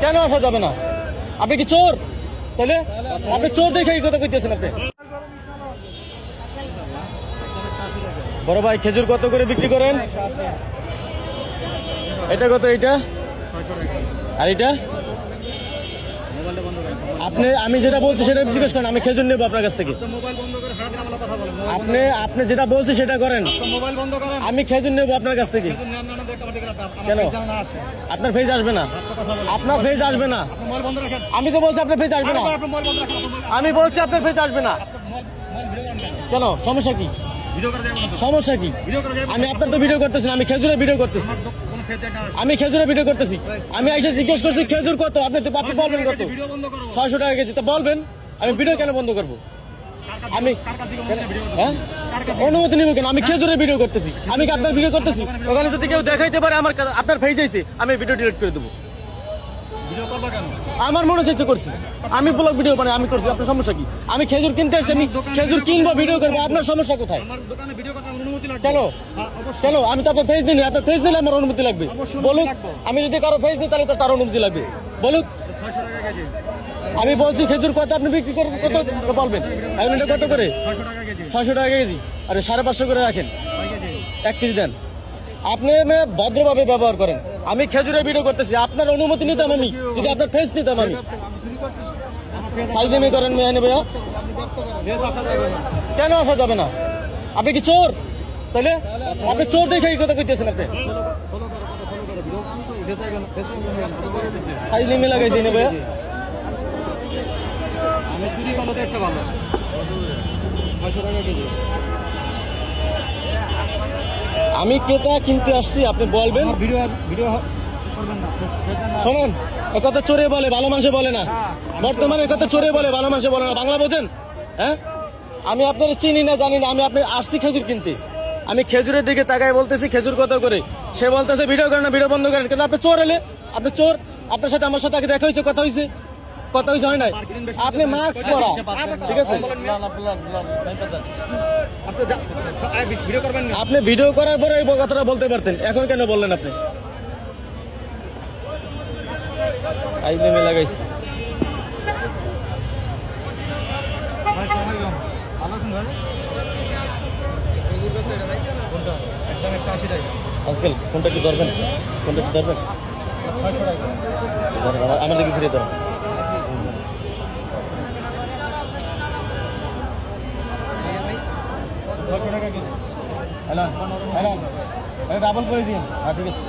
কেন আসা যাবে না? আপনি কি চোর? তাহলে আপনি চোর দেখে এই কথা কইতেছেন আপনি। বড় ভাই খেজুর কত করে বিক্রি করেন? এটা কত? এইটা আর এটা? আপনি আমি যেটা বলছি সেটা জিজ্ঞেস করেন। আমি খেজুর নেবো আপনার কাছ থেকে। আপনি যেটা বলছি সেটা করেন। আমি খেজুর নেবো আপনার কাছ থেকে। কেন? আপনার ফেজ আসবে না। আপনার ফেজ আসবে না। আমি তো বলছি আপনার ফেজ আসবে না। আমি বলছি আপনার ফেজ আসবে না। কেন? সমস্যা কি? সমস্যা কি? আমি আপনার তো ভিডিও করতেছি না, আমি খেজুরের ভিডিও করতেছি। আমি খেজুরের ভিডিও করতেছি। আমি এসে জিজ্ঞেস করছি খেজুর কত, আপনি বলবেন কত? 600 টাকা কেজি। তো বলবেন, আমি ভিডিও কেন বন্ধ করবো? আমি হ্যাঁ অনুমতি নিব কেন? আমি খেজুরের ভিডিও করতেছি। আমি কি আপনার ভিডিও করতেছি? ওখানে যদি কেউ দেখাইতে পারে আমার আপনার ফেজ আইছে, আমি ভিডিও ডিলিট করে দেবো। আমার মনে হচ্ছে করছি। আমি ব্লগ ভিডিও বানাই, আমি করছি। আপনার সমস্যা কি? আমি খেজুর কিনতে আসছি, আমি খেজুর কিনবো, ভিডিও করবো। আপনার সমস্যা কোথায়? কেন? কেন? আমি তো আপনার ফেজ দিই, আপনার ফেজ দিলে আমার অনুমতি লাগবে। বলুক, আমি যদি কারো ফেজ দিই তাহলে তো তার অনুমতি লাগবে। বলুক। আমি বলছি খেজুর কত আপনি বিক্রি করবেন, কত বলবেন? এখন এটা কত করে? 600 টাকা কেজি। আরে 550 করে রাখেন, 1 কেজি দেন। আপনি ভদ্রভাবে ব্যবহার করেন। আমি খেজুরের ভিডিও করতেছি, আপনার অনুমতি নিতাম আমি, যদি আপনার ফেস নিতাম আমি। ফাইজলামি করেন মেয়ে ভাইয়া। কেন আসা যাবে না? আপনি কি চোর? তাহলে আপনি চোর দেখে এই কথা কইতেছেন আপনি। ফাইজলামি লাগাইছি না ভাইয়া। আমি চুরি করলে তো এসে ভালো 600 টাকা কেজি। আমি ক্রেতা কিনতে আসছি, আপনি বলবেন। ভিডিও করবেন না, শোনেন, একথা চোরে বলে, ভালো মানুষে বলে না। বর্তমানে একথা চোরে বলে, ভালো মানুষে বলে না। বাংলা বোঝেন? হ্যাঁ, আমি আপনার চিনি না, জানি না। আমি আপনি আসছি খেজুর কিনতে। আমি খেজুরের দিকে তাকায় বলতেছি খেজুর কত করে। সে বলতেছে ভিডিও করেন না, ভিডিও বন্ধ করেন। কিন্তু আপনি চোর এলে, আপনি চোর। আপনার সাথে আমার সাথে আগে দেখা হয়েছে, কথা হয়েছে, কথা হয়েছে হয় নাই? আপনি মাস্ক পরা, ঠিক আছে? আপনি ভিডিও করার পরে এই কথাটা বলতে পারতেন, এখন কেন বললেন আপনি? আইলেমে লাগাইছি। আঙ্কেল ফোনটা কি ধরবেন? ফোনটা কি ধরবেন? আমার দিকে ফিরে ধরেন। ডাবল করে দিন। হ্যাঁ ঠিক আছে।